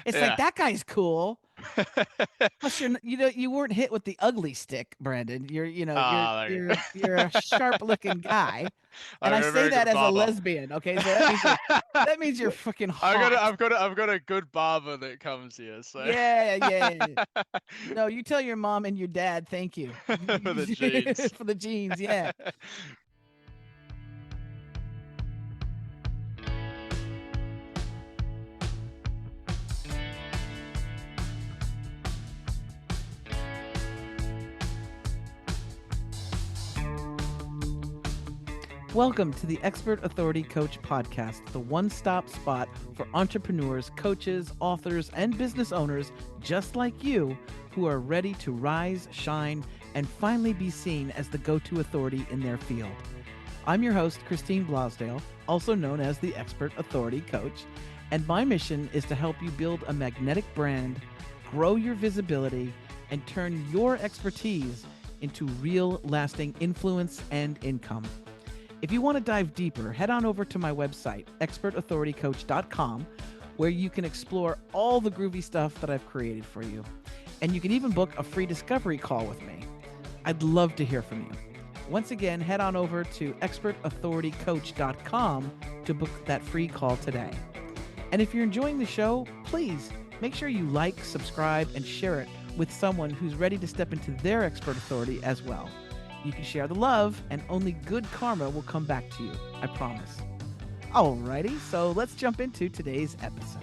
It's like Yeah. that guy's cool. Plus, you weren't hit with the ugly stick, Brandon. You're, you know, you're Ah, there you you're go. you're a sharp-looking guy, and I I'm a say very that good as a barber. lesbian. Okay, so that means you're freaking hot. I've got a good barber that comes here, so Yeah, yeah. No, you tell your mom and your dad thank you for the jeans. for the jeans. Yeah. Welcome to the Expert Authority Coach Podcast, the one-stop spot for entrepreneurs, coaches, authors, and business owners just like you who are ready to rise, shine, and finally be seen as the go-to authority in their field. I'm your host, Christine Blosdale, also known as the Expert Authority Coach, and my mission is to help you build a magnetic brand, grow your visibility, and turn your expertise into real, lasting influence and income. If you want to dive deeper, head on over to my website, expertauthoritycoach.com, where you can explore all the groovy stuff that I've created for you. And you can even book a free discovery call with me. I'd love to hear from you. Once again, head on over to expertauthoritycoach.com to book that free call today. And if you're enjoying the show, please make sure you like, subscribe, and share it with someone who's ready to step into their expert authority as well. You can share the love, and only good karma will come back to you. I promise. Alrighty, so let's jump into today's episode.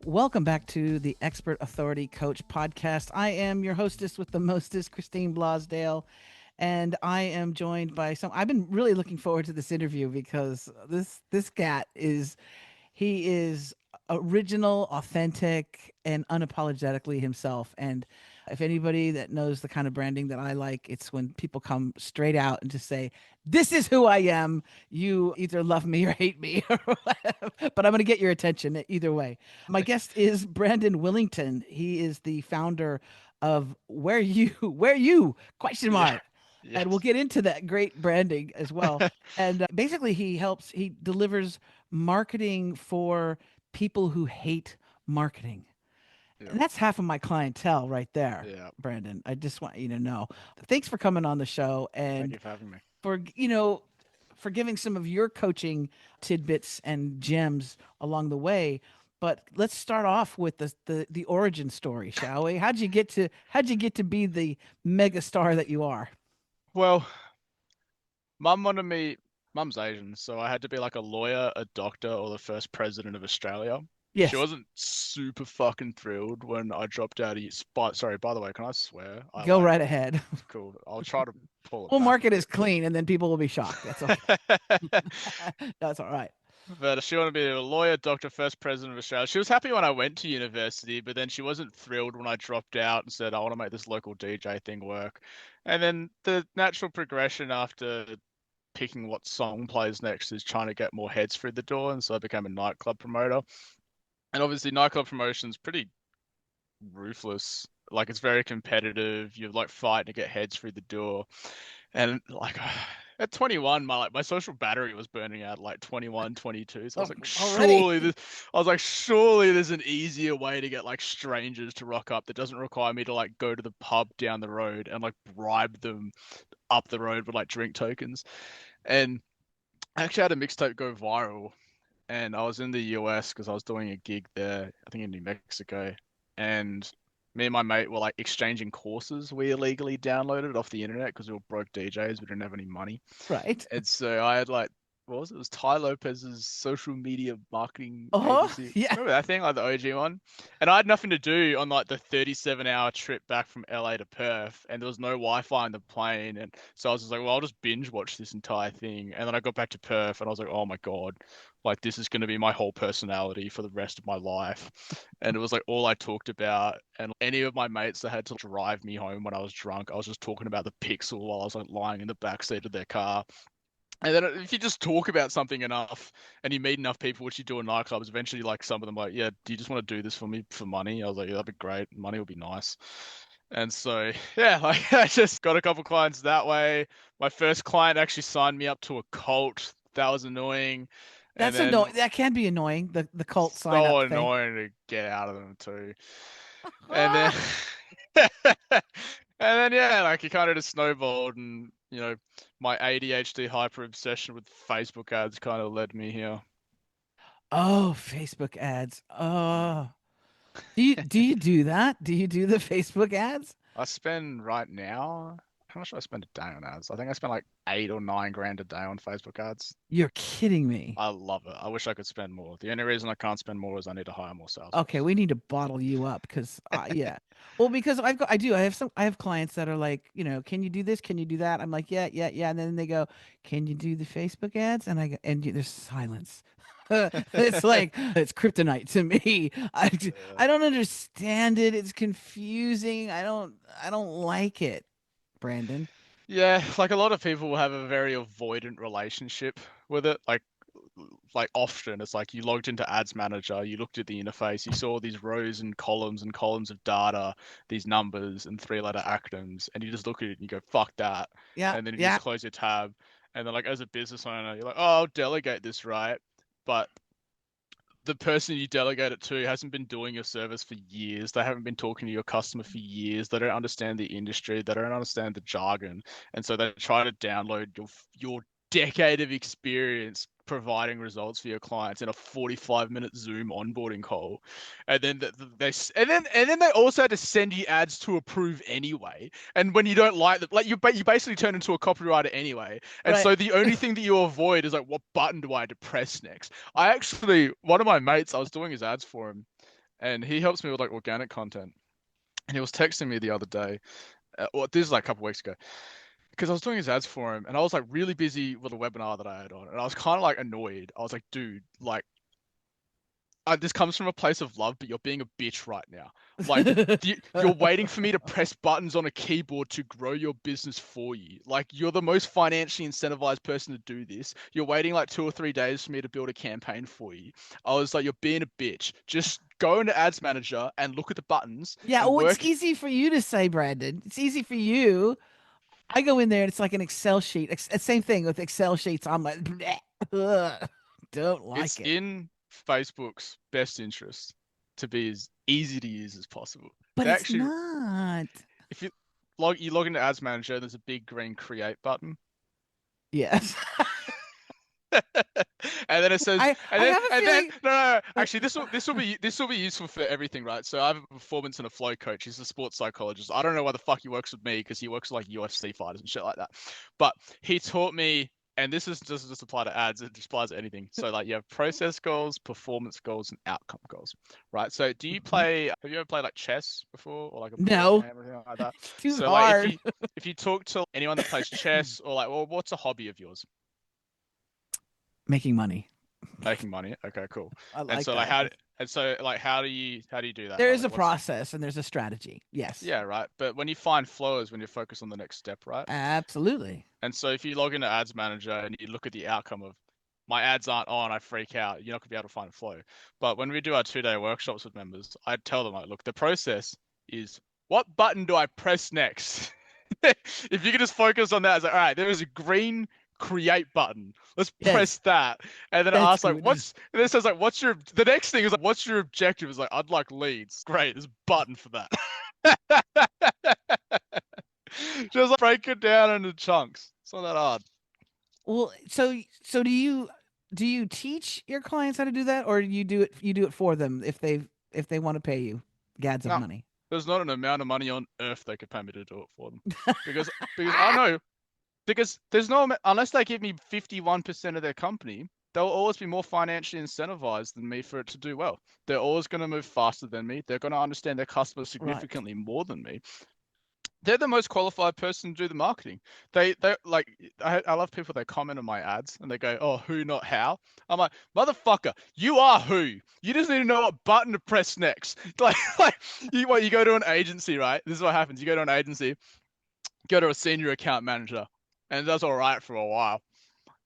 Welcome back to the Expert Authority Coach Podcast. I am your hostess with the mostest, Christine Blosdale, and I am joined by some. I've been really looking forward to this interview because this cat is he is original, authentic, and unapologetically himself. And if anybody that knows the kind of branding that I like, it's when people come straight out and just say, "This is who I am. You either love me or hate me, or whatever. But I'm going to get your attention either way." My guest is Brandon Willington. He is the founder of Where You question Yeah. mark. And we'll Yes. get into that great branding as well. And basically, he delivers marketing for people who hate marketing. Yeah. And that's half of my clientele right there, Yeah. Brandon. I just want you to know. Thanks for coming on the show Thank and you for having me. for, for giving some of your coaching tidbits and gems along the way. But let's start off with the origin story, shall we? How'd you get to be the mega star that you are? Well, mum wanted me. Mum's Asian, so I had to be like a lawyer, a doctor, or the first president of Australia. She Yes, wasn't super fucking thrilled when I dropped out of. Sorry, by the way, can I swear? I go like. right ahead. Cool. I'll try to pull it We'll back mark a it as bit. clean and then people will be shocked. That's okay. That's all right. But she wanted to be a lawyer, doctor, first president of Australia. She was happy when I went to university, but then she wasn't thrilled when I dropped out and said, I want to make this local DJ thing work. And then the natural progression after picking what song plays next is trying to get more heads through the door. And so I became a nightclub promoter. And obviously, nightclub promotion's pretty ruthless. Like, it's very competitive. You're like fighting to get heads through the door. And like at 21, my social battery was burning out at like 21, 22. So I was Oh, like, already. surely there's an easier way to get like strangers to rock up that doesn't require me to like go to the pub down the road and like bribe them up the road with like drink tokens. And I actually had a mixtape go viral, and I was in the US because I was doing a gig there, I think in New Mexico, and me and my mate were like exchanging courses we illegally downloaded off the internet because we were broke DJs, we didn't have any money. Right. And so I had like, what was it? It was Ty Lopez's social media marketing Oh, agency. yeah. Remember that thing, like the OG one? And I had nothing to do on like the 37-hour trip back from LA to Perth, and there was no Wi-Fi on the plane. And so I was just like, well, I'll just binge watch this entire thing. And then I got back to Perth, and I was like, oh my God, like this is going to be my whole personality for the rest of my life. And it was like all I talked about. And any of my mates that had to drive me home when I was drunk, I was just talking about the Pixel while I was like lying in the backseat of their car. And then if you just talk about something enough and you meet enough people, which you do in nightclubs, eventually like some of them are like, yeah, do you just want to do this for me for money? I was like, yeah, that'd be great. Money would be nice. And so, yeah, like I just got a couple clients that way. My first client actually signed me up to a cult. That was annoying. And That's then annoying. That can be annoying. The cult sign so up thing. annoying to get out of them too. And then and then yeah, like it kind of just snowballed and my ADHD hyper obsession with Facebook ads kind of led me here. Oh, Facebook ads. Mm. Oh, do you do that? Do you do the Facebook ads? I spend right now, how much do I spend a day on ads? I think I spend like 8 or 9 grand a day on Facebook ads. You're kidding me. I love it. I wish I could spend more. The only reason I can't spend more is I need to hire more sales Okay, reps. we need to bottle you up because yeah. Well, because I have clients that are like, can you do this? Can you do that? I'm like, yeah, yeah, yeah. And then they go, can you do the Facebook ads? And I go, there's silence. It's like it's kryptonite to me. Yeah. I don't understand it. It's confusing. I don't like it, Brandon. Yeah, like a lot of people will have a very avoidant relationship with it. Like often it's like you logged into Ads Manager, you looked at the interface, you saw these rows and columns of data, these numbers and three-letter acronyms, and you just look at it and you go, fuck that. Yeah, And then you yeah. just close your tab. And then like as a business owner, you're like, oh, I'll delegate this, right? But the person you delegate it to hasn't been doing your service for years. They haven't been talking to your customer for years. They don't understand the industry. They don't understand the jargon, and so they try to download your decade of experience providing results for your clients in a 45-minute Zoom onboarding call, and then and then they also had to send you ads to approve anyway. And when you don't like that, like you basically turn into a copywriter anyway. And Right. so the only thing that you avoid is like, what button do I have to press next? I actually, one of my mates, I was doing his ads for him, and he helps me with like organic content. And he was texting me the other day, well, this is like a couple weeks ago, because I was doing his ads for him, and I was like really busy with a webinar that I had on, and I was kind of like annoyed. I was like, dude, like, this comes from a place of love, but you're being a bitch right now. Like, you're waiting for me to press buttons on a keyboard to grow your business for you. Like, you're the most financially incentivized person to do this. You're waiting like 2 or 3 days for me to build a campaign for you. I was like, you're being a bitch. Just go into Ads Manager and look at the buttons Yeah, and oh, it's work. easy for you to say, Brandon. It's easy for you. I go in there and it's like an Excel sheet. Same thing with Excel sheets. I'm like, bleh, ugh, don't It's like it. in Facebook's best interest to be as easy to use as possible. But They it's actually, not. if you log into Ads Manager, there's a big green create button. Yes. And then it says, I have a and then feeling. no, no, no, actually this will be useful for everything, right? So I have a performance and a flow coach. He's a sports psychologist. I don't know why the fuck he works with me because he works with like UFC fighters and shit like that. But he taught me, and this is doesn't just apply to ads, it just applies to anything. So like you have process goals, performance goals, and outcome goals, right? So have you ever played like chess before or like a board No, game or anything like that? it's too So like hard. if you talk to anyone that plays chess or like, well, what's a hobby of yours? Making money. Making money. Okay, cool. I And like so like that. how do you do that, There right? is Like a what's process and there's a strategy. Yes, yeah, right. But when you find flow is when you focus on the next step, right? absolutely. And so if you log into Ads Manager and you look at the outcome of my ads aren't on, I freak out. You're not gonna be able to find flow. But when we do our 2-day workshops with members, I tell them like, look, the process is what button do I press next? If you can just focus on that, it's like, all right, there is a green create button. Let's Yes, press that. And then it that's asks like, good. and then it says like, the next thing is like, what's your objective? It's like, I'd like leads. Great, there's a button for that. Just like, break it down into chunks. It's not that hard. Well, so do you teach your clients how to do that, or you do it for them if they want to pay you gads of No, money? there's not an amount of money on earth they could pay me to do it for them. Because I know because there's no unless they give me 51% of their company, they'll always be more financially incentivized than me for it to do well. They're always going to move faster than me. They're going to understand their customers Right. significantly more than me. They're the most qualified person to do the marketing. They like I love people that comment on my ads and they go, "Oh, who, not how." I'm like, "Motherfucker, you are who. You just need to know what button to press next." Like you go to an agency, right? This is what happens. You go to an agency, go to a senior account manager, and it does all right for a while,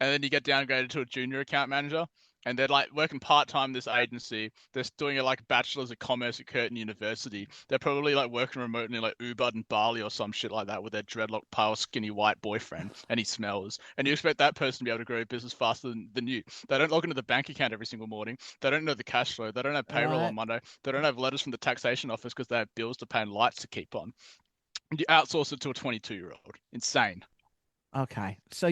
and then you get downgraded to a junior account manager, and they're like working part-time in this agency. They're doing a like bachelor's of commerce at Curtin University. They're probably like working remotely in like Ubud and Bali or some shit like that with their dreadlock pale skinny white boyfriend, and he smells, and you expect that person to be able to grow a business faster than you. They don't log into the bank account every single morning. They don't know the cash flow. They don't have payroll on Right. Monday. They don't have letters from the taxation office because they have bills to pay and lights to keep on. And you outsource it to a 22-year-old. Insane. Okay. So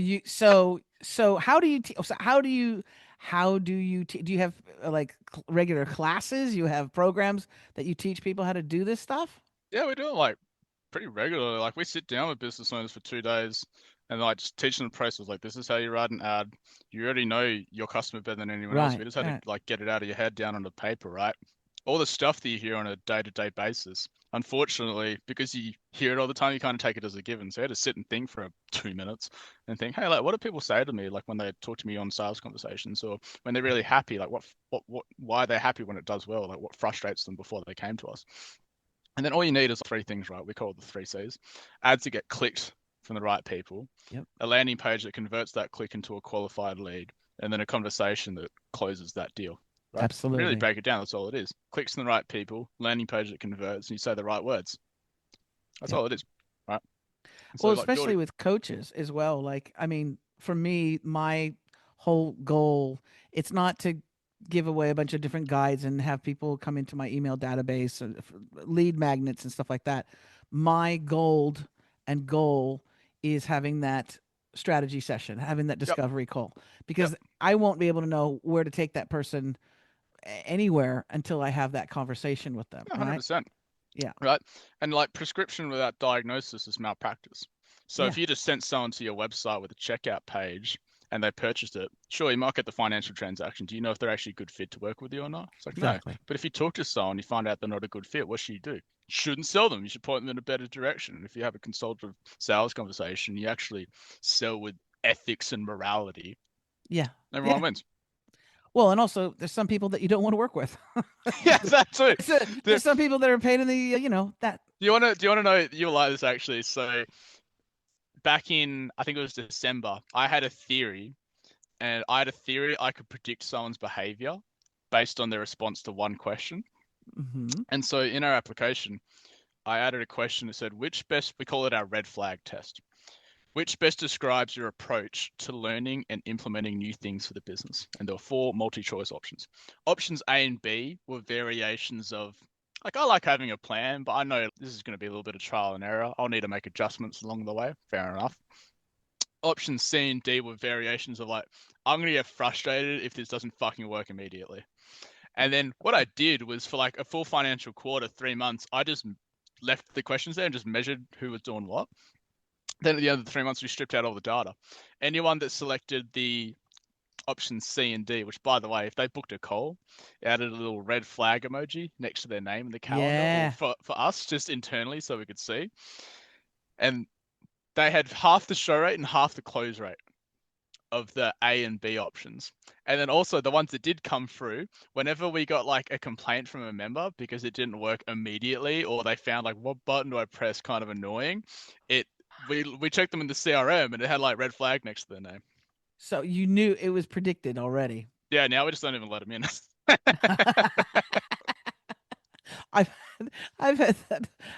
how do you so do you have like regular classes? You have programs that you teach people how to do this stuff? Yeah, we do it like pretty regularly. Like we sit down with business owners for 2 days and like just teach them the process. Like this is how you write an ad. You already know your customer better than anyone else. Right. We just had to Right. like get it out of your head down onto paper, right? All the stuff that you hear on a day-to-day basis. Unfortunately, because you hear it all the time, you kind of take it as a given. So I had to sit and think for 2 minutes and think, hey, like, what do people say to me, like when they talk to me on sales conversations, or when they're really happy, like why they're happy when it does well, like what frustrates them before they came to us. And then all you need is three things, right? We call it the three C's. Ads that get clicked from the right people, Yep. a landing page that converts that click into a qualified lead, and then a conversation that closes that deal, right? Really Absolutely. break it down. That's all it is. Clicks from the right people, landing page that converts, and you say the right words. That's Yep. all it is, right? And so Well, like building, especially with coaches as well. Like, I mean, for me, my whole goal, it's not to give away a bunch of different guides and have people come into my email database and lead magnets and stuff like that. My goal is having that strategy session, having that yep, discovery call, yep, because I won't be able to know where to take that person anywhere until I have that conversation with them, right? 100%. Yeah. Right? And like prescription without diagnosis is malpractice. So Yeah. if you just sent someone to your website with a checkout page and they purchased it, sure, you might get the financial transaction. Do you know if they're actually a good fit to work with you or not? It's like, no. Exactly. But if you talk to someone, you find out they're not a good fit, what should you do? You shouldn't sell them. You should point them in a better direction. And if you have a consultative sales conversation, you actually sell with ethics and morality, Yeah. everyone Yeah. wins. Well, and also there's some people that you don't want to work with. Yeah, that too. There's some people that are paid in the that. Do you want to know, you'll like this actually. So back in, I think it was December, I had a theory I could predict someone's behavior based on their response to one question. Hmm. And so in our application, I added a question that said, we call it our red flag test. Which best describes your approach to learning and implementing new things for the business? And there were four multi-choice options. Options A and B were variations of, like, I like having a plan, but I know this is going to be a little bit of trial and error. I'll need to make adjustments along the way. Fair enough. Options C and D were variations of, like, I'm going to get frustrated if this doesn't fucking work immediately. And then what I did was for like a full financial quarter, 3 months, I just left the questions there and just measured who was doing what. Then at the end of the 3 months, we stripped out all the data. Anyone that selected the options C and D, which by the way, if they booked a call, added a little red flag emoji next to their name in the calendar, or Yeah. for us, just internally so we could see. And they had half the show rate and half the close rate of the A and B options. And then also the ones that did come through, whenever we got like a complaint from a member because it didn't work immediately, or they found like what button do I press kind of annoying, it we checked them in the CRM and it had like red flag next to their name. So you knew it was predicted already. Yeah, now we just don't even let them in. I've I've had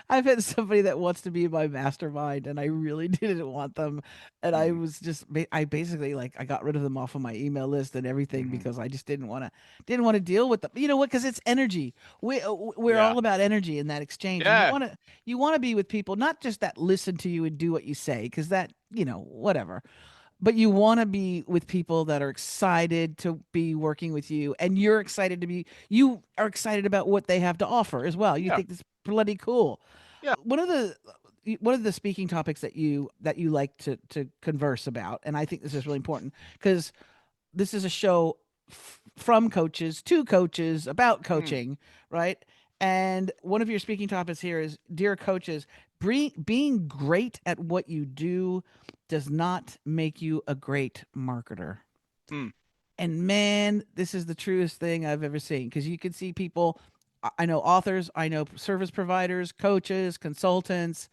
I've had somebody that wants to be in my mastermind, and I really didn't want them, and I Mm, was just I basically like I got rid of them off of my email list and everything mhm. because I just didn't want to deal with them. You know what? Because it's energy. We're Yeah, all about energy in that exchange, and yeah, you want to be with people not just that listen to you and do what you say, because that whatever, but you want to be with people that are excited to be working with you, and you are excited about what they have to offer as well. You yeah, think this is bloody cool. yeah. One of the speaking topics that you like to converse about, and I think this is really important because this is a show from coaches to coaches about Mm, coaching, right? And one of your speaking topics here is, dear coaches, being great at what you do does not make you a great marketer. mm, And man, this is the truest thing I've ever seen, because you can see people. I know authors, I know service providers, coaches, consultants,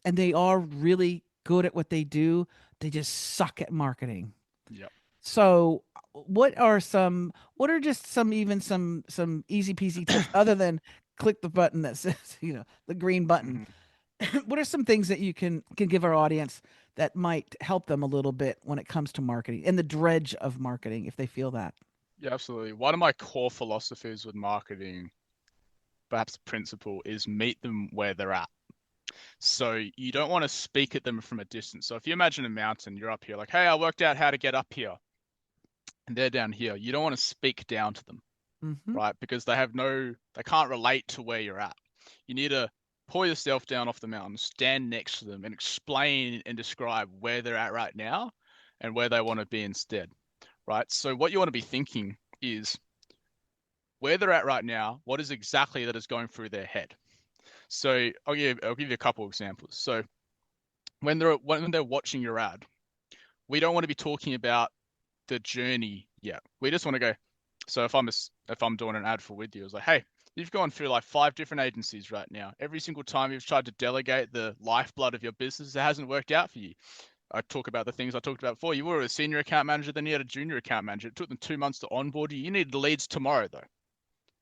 and they are really good at what they do. They just suck at marketing. yep. So what are just some easy peasy tips other than click the button that says, the green button. Mhm. What are some things that you can give our audience that might help them a little bit when it comes to marketing and the dredge of marketing if they feel that? Yeah, absolutely. One of my core philosophies with marketing, perhaps a principle, is meet them where they're at. So you don't want to speak at them from a distance. So if you imagine a mountain, you're up here, like, hey, I worked out how to get up here, and they're down here. You don't want to speak down to them, Mm-hmm. right? Because they can't relate to where you're at. You need to pull yourself down off the mountain, stand next to them, and explain and describe where they're at right now and where they want to be instead, right? So what you want to be thinking is where they're at right now, what is exactly that is going through their head. So I'll give you a couple of examples. So when they're watching your ad, we don't want to be talking about the journey yet. We just want to go. So if I'm doing an ad for with you, it's like, hey, you've gone through like 5 different agencies right now. Every single time you've tried to delegate the lifeblood of your business, it hasn't worked out for you. I talk about the things I talked about before. You were a senior account manager, then you had a junior account manager. It took them 2 months to onboard you. You needed leads tomorrow though,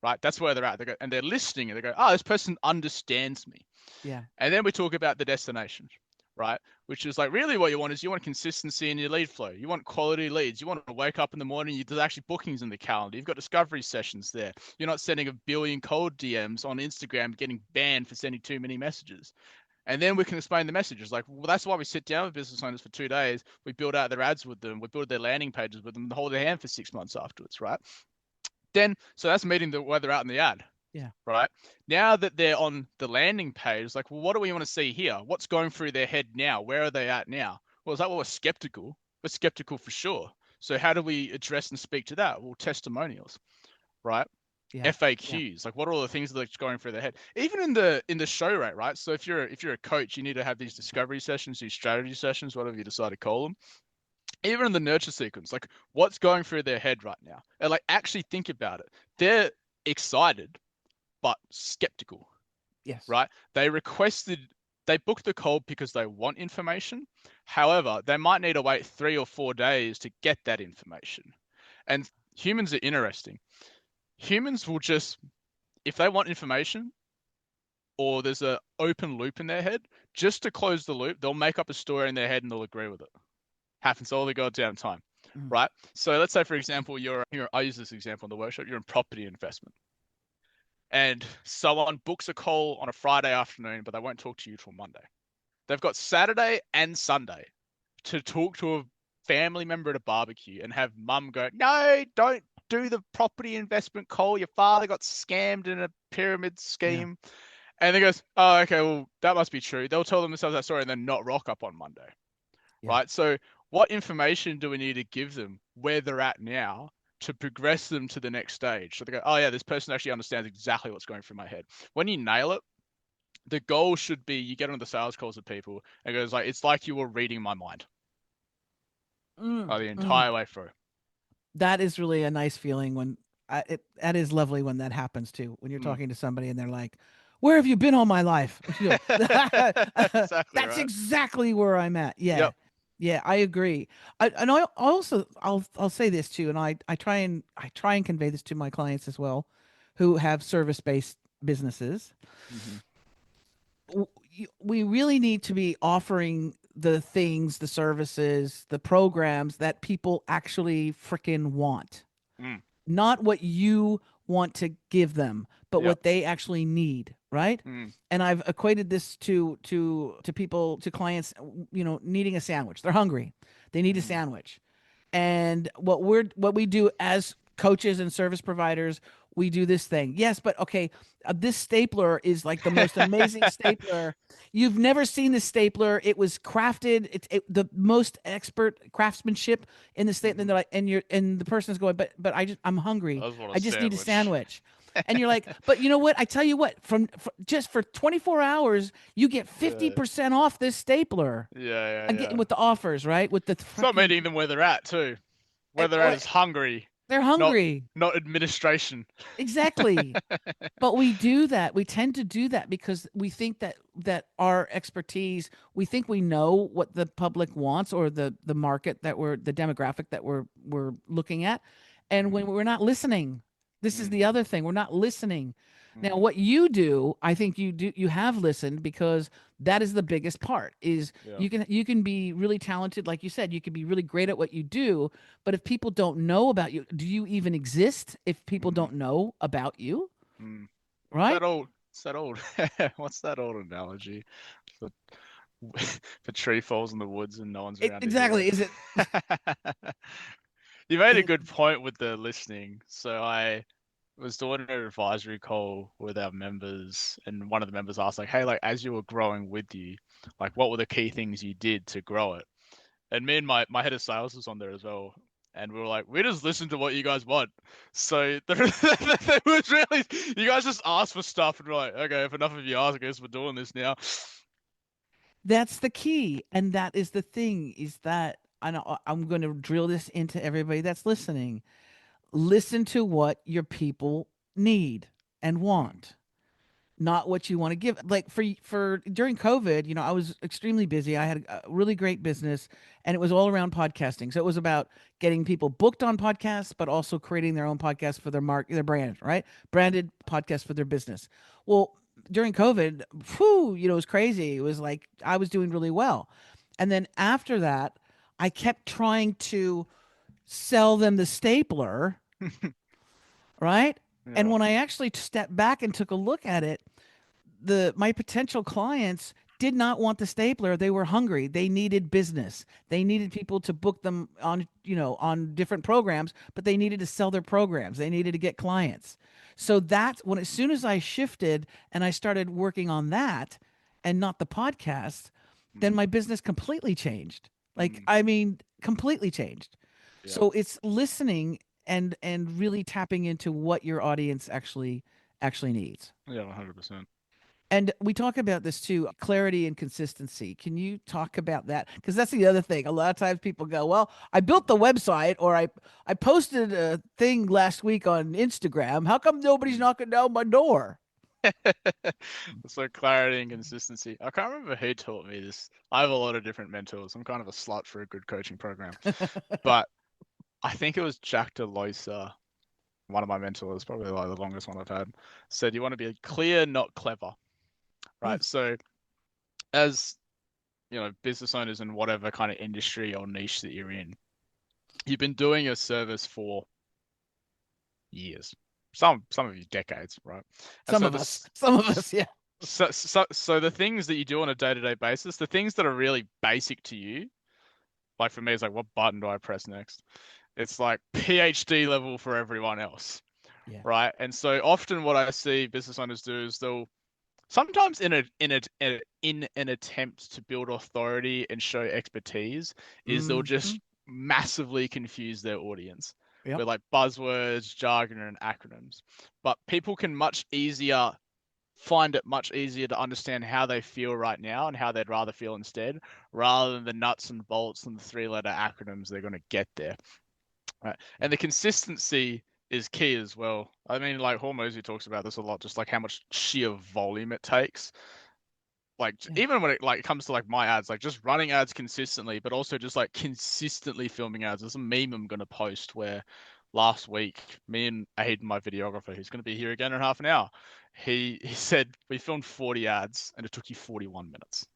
right? That's where they're at. They go, and they're listening, and they go, oh, this person understands me. Yeah. And then we talk about the destination, right? Which is like really what you want is you want consistency in your lead flow. You want quality leads. You want to wake up in the morning, there's actually bookings in the calendar. You've got discovery sessions there. You're not sending a billion cold DMs on Instagram, getting banned for sending too many messages. And then we can explain the messages. Like, well, that's why we sit down with business owners for 2 days. We build out their ads with them. We build their landing pages with them and hold their hand for 6 months afterwards, right? So that's meeting where they're out in the ad, Yeah. right? Now that they're on the landing page, like, well, what do we want to see here? What's going through their head now? Where are they at now? Well, is that what we're skeptical? We're skeptical for sure. So how do we address and speak to that? Well, testimonials, right? Yeah. Yeah. FAQs, like what are all the things that's going through their head? Even in the show rate, right? So if you're a coach, you need to have these discovery sessions, these strategy sessions, whatever you decide to call them. Even in the nurture sequence, like what's going through their head right now? And like actually think about it. They're excited but skeptical, Yes. right? They booked the call because they want information. However, they might need to wait 3 or 4 days to get that information. And humans are interesting. Humans will just, if they want information or there's an open loop in their head, just to close the loop, they'll make up a story in their head and they'll agree with it. Happens all the goddamn time, Mm. right? So let's say, for example, I use this example in the workshop, you're in property investment. And someone books a call on a Friday afternoon, but they won't talk to you till Monday. They've got Saturday and Sunday to talk to a family member at a barbecue and have mum go, no, don't do the property investment call. Your father got scammed in a pyramid Yeah. scheme. And they goes, oh, okay, well, that must be true. They'll tell themselves that story and then not rock up on Monday, Yeah. right? So what information do we need to give them where they're at now to progress them to the next stage? So they go, oh yeah, this person actually understands exactly what's going through my head. When you nail it, the goal should be you get on the sales calls with people and it goes like, it's like you were reading my mind Mm. the Mm. entire way through. That is really a nice feeling when that is lovely when that happens too. When you're Mm. talking to somebody and they're like, "Where have you been all my life?" Exactly That's right. exactly where I'm at. Yeah, Yep. yeah, I agree. And I also I'll say this too, and I try and convey this to my clients as well, who have service based businesses. Mm-hmm. We really need to be offering the things, the services, the programs that people actually freaking want, Mm. not what you want to give them, but Yep. what they actually need, right? Mm. And I've equated this to people, to clients, needing a sandwich. They're hungry. They need a Mm. sandwich. And what we do as coaches and service providers, we do this thing. Yes, but okay, this stapler is like the most amazing stapler. You've never seen this stapler. It was crafted. The most expert craftsmanship in the state. And Mm-hmm. they're like, and the person's going, but I'm hungry. I just want a I just need a sandwich. sandwich. And you're like, but you know what? I tell you what, just for 24 hours, you get Yeah. 50% off this stapler. Yeah, yeah, Again, yeah. with the offers, right? With the It's not freaking meeting them where they're at too. Where and they're at is hungry. They're not hungry. not administration. Exactly. But we do that. We tend to do that because we think that our expertise, we think we know what the public wants, or the market that we're the demographic that we're looking at. And when Mm, we're not listening, this is mm, the other thing. We're not listening. Now, mm, what you do, I think you have listened, because that is the biggest part. Is yeah. you can be really talented, like you said, you can be really great at what you do, but if people don't know about you, do you even exist if people Mm, don't know about you? mm. Right? That old. It's that old. What's that old analogy? The, the tree falls in the woods and no one's around to hear Exactly. Is it? it. You made a it good point with the listening. So I was doing an advisory call with our members, and one of the members asked, like, "Hey, like, as you were growing with you, like, what were the key things you did to grow it?" And me and my head of sales was on there as well. And we were like, we just listen to what you guys want. So the was really, you guys just asked for stuff, and we're like, okay, if enough of you ask, I guess we're doing this now. that's the key, and that is the thing. Is that I know I'm going to drill this into everybody that's listening. Listen to what your people need and Mm, want, not what you want to give. Like for during COVID, I was extremely busy. I had a really great business, and it was all around podcasting. So it was about getting people booked on podcasts, but also creating their own podcast for their brand, right? Branded podcast for their business. Well, during COVID, whew, it was crazy. It was like I was doing really well. And then after that, I kept trying to sell them the stapler, right? And yeah. when I actually stepped back and took a look at it, the my potential clients did not want the stapler. They were hungry. They needed business. They needed people to book them on, on different programs, but they needed to sell their programs. They needed to get clients. So that's when, as soon as I shifted and I started working on that and not the podcast, then Mm, my business completely changed. Like, mm, I mean, completely changed. yeah. So it's listening and really tapping into what your audience actually needs. Yeah, 100%. And we talk about this too, clarity and consistency. Can you talk about that? Because that's the other thing. A lot of times people go, "Well, I built the website, or I posted a thing last week on Instagram. How come nobody's Mm. knocking down my door?" So clarity and consistency. I can't remember who taught me this. I have a lot of different mentors. I'm kind of a slut for a good coaching program. But I think it was Jack DeLoisa, one of my mentors, probably like the longest one I've had, said you want to be clear, not clever. Hmm. Right. So as business owners in whatever kind of industry or niche that you're in, you've been doing your service for years. Some of you decades, right? And Some so of us, this some of us, yeah, so the things that you do on a day-to-day basis, the things that are really basic to you, like for me, it's like, what button do I press next? It's like PhD level for everyone else, yeah. right? And so often what I see business owners do is they'll sometimes in an attempt to build authority and show expertise, is they'll Hmm. just massively confuse their audience Yep. with like buzzwords, jargon, and acronyms. But people can find it much easier to understand how they feel right now and how they'd rather feel instead, rather than the nuts and bolts and the three-letter acronyms they're going to get there. Right. Yeah. And the consistency is key as well. I mean, like Hormozy talks about this a lot, just like how much sheer volume it takes. Like Yeah. even when it like comes to like my ads, like just running ads consistently, but also just like consistently filming ads. There's a meme I'm gonna post where last week, me and Aiden, my videographer, who's gonna be here again in half an hour, he said we filmed 40 ads and it took you 41 minutes.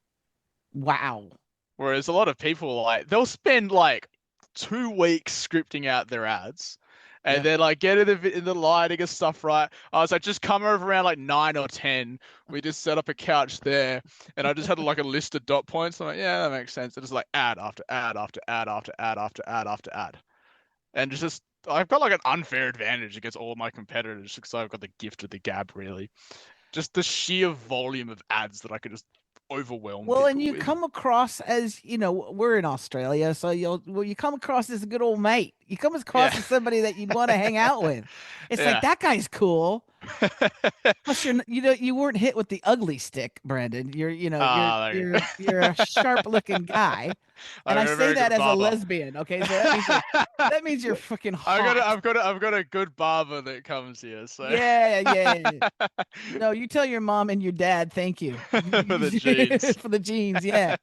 Wow. Whereas a lot of people like they'll spend like 2 weeks scripting out their ads, and Yeah. then like getting the lighting and stuff right. I was like, just come over around like 9 or 10. We just set up a couch there, and I just had like a list of dot points. I'm like, yeah, that makes sense. And it's like ad after ad after ad after ad after ad after ad, and it's just I've got like an unfair advantage against all my competitors because I've got the gift of the gab, really. Just the sheer volume of ads that I could just overwhelm Well, and people you with. come across as, we're in Australia, so you come across as a good old mate. You come across Yeah. as somebody that you'd want to hang out with. It's like Yeah. that guy's cool. Plus, you weren't hit with the ugly stick, Brandon. There you You're a sharp looking guy, and I'm I a say very that good as a barber. lesbian. Okay, so that means you're freaking hot. I've got a good barber that comes here, so Yeah, yeah, yeah. No, you tell your mom and your dad thank you for the jeans. for the jeans. Yeah.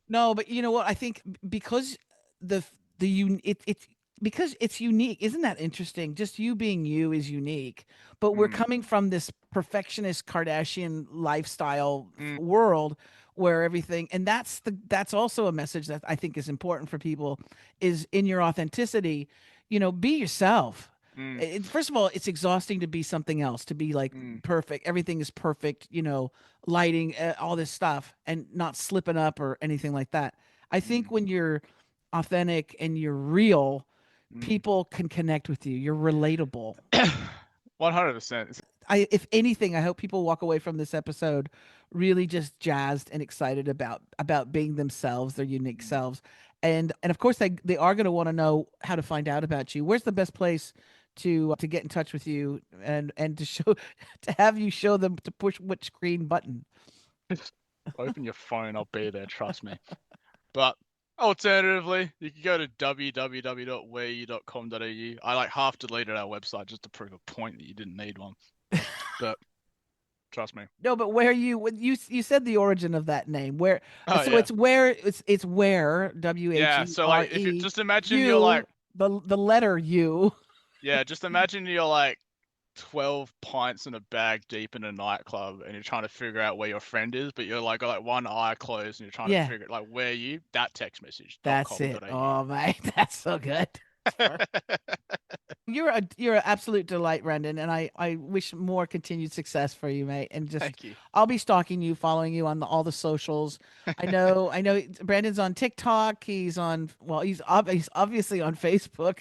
No, but you know what? I think because the it's because it's unique. Isn't that interesting? Just you being you is unique. But we're Mm, coming from this perfectionist Kardashian lifestyle mm, world where everything, and that's also a message that I think is important for people is in your authenticity, be yourself. mm, First of all, it's exhausting to be something else, to be like mm, perfect. Everything is perfect, lighting, all this stuff, and not slipping up or anything like that. I think mm, when you're authentic and you're real, mm. people can connect with you. You're relatable. 100%. If anything, I hope people walk away from this episode really just jazzed and excited about being themselves, their unique Mm. selves, and of course they are going to want to know how to find out about you. Where's the best place to get in touch with you and to show to have you show them to push which green button? Just open your phone, I'll be there, trust me. But alternatively, you can go to www.whereyou.com.au. I like half deleted our website just to prove a point that you didn't need one. But trust me. No, but where you said the origin of that name. Where Oh so yeah. it's where Yeah, so like if you WHERE just imagine you're like you the letter U. yeah, just imagine you're like 12 pints in a bag deep in a nightclub and you're trying to figure out where your friend is, but you're like got like one eye closed and you're trying to Yeah, figure like where you that text message dot that's com it. dot au. Oh my, that's so good. You're an absolute delight, Brendan, and I wish more continued success for you, mate. And just Thank you. I'll be stalking you, following you on all the socials. I know Brandon's on TikTok. He's obviously on Facebook.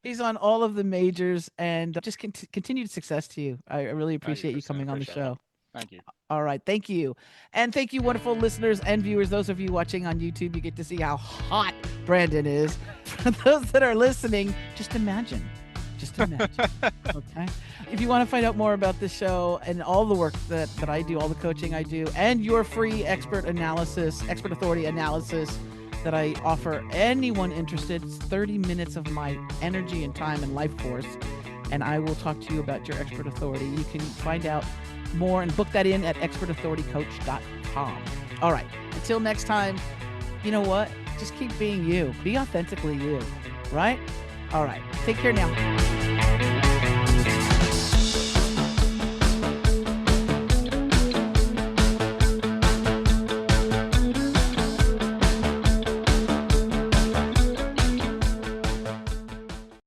He's on all of the majors, and just continued success to you. I really Thank you, appreciate you Christina. coming on the Appreciate that. show. Thank you. All right. Thank you. And thank you, wonderful listeners and viewers. Those of you watching on YouTube, you get to see how hot Brandon is. For those that are listening, just imagine. Just imagine. Okay. If you want to find out more about this show and all the work that I do, all the coaching I do, and your free expert authority analysis that I offer anyone interested, it's 30 minutes of my energy and time and life force. And I will talk to you about your expert authority. You can find out more and book that in at expertauthoritycoach.com. All right. Until next time, you know what? Just keep being you. Be authentically you. Right? All right. Take care now.